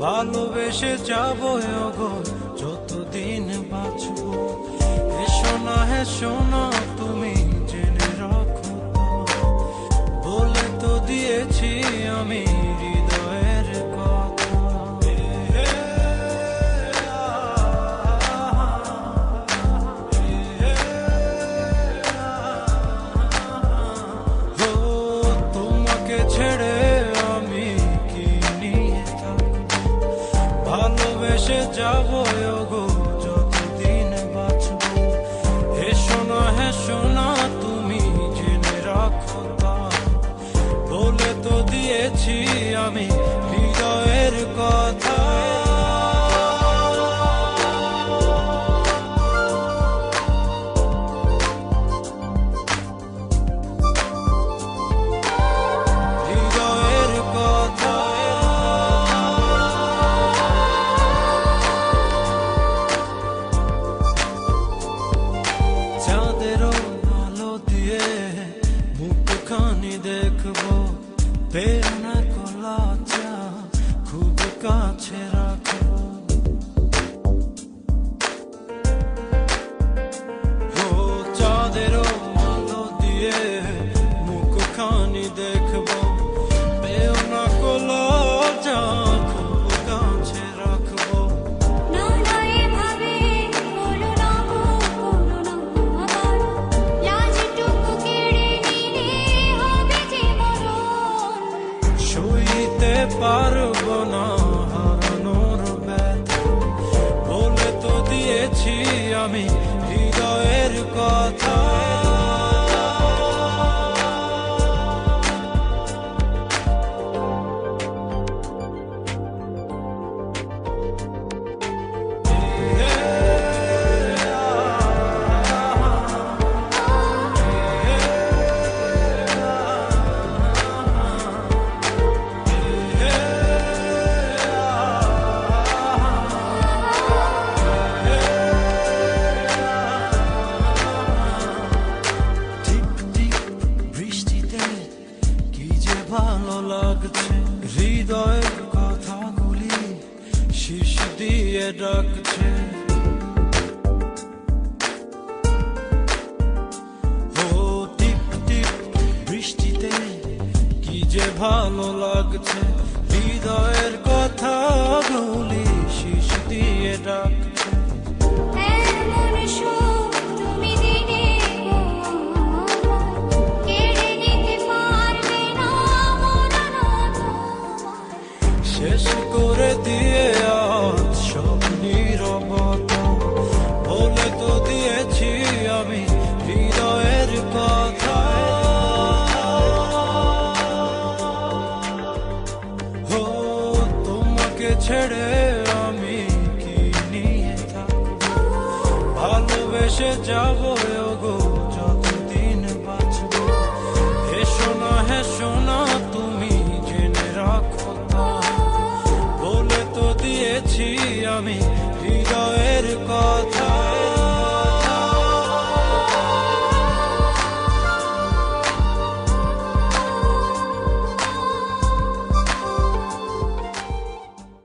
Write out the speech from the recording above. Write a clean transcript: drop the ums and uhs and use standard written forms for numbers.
ভালোবেসে যাবো গো যতদিন বাঁচবো। এসো না হে শোনো তুমি জেনে রাখো বলে তো দিয়েছি আমি হৃদয়ের কথা। ও তোমাকে ছেড়ে আমি কি নিয়ে থাকবো, ভালোবেসে যাবো গো যতদিন বাঁচবো। এসো না হে শোনা তুমি জেনে রাখো বলে তো দিয়েছি আমি হৃদয়ের কথা। হৃদয়ের কথা চাঁদেরও আলো দিয়ে মুখখানি দেখবো, প্রেরণা কলা চা খুব কাছে রাখবো। ও চাঁদেরও আলো দিয়ে মুখখানি দেখবো, প্রেরণা কলা চা খুব কাছে রাখবো। সইতে পারবো না হারানোর ব্যথা, বলে তো দিয়েছি আমি হৃদয়ের কথা। ভালো লাগছে হৃদয়ের কথাগুলি শীষ দিয়ে ডাকছে। ও টিপ টিপ বৃষ্টিতে কি যে ভালো লাগছে, হৃদয়ের কথাগুলি শীষ দিয়ে ডাকছে। শেষ করে দিয়ে আজ সব নীরবতা, বলে তো দিয়েছি আমি হৃদয়ের কথা। ও তোমাকে ছেড়ে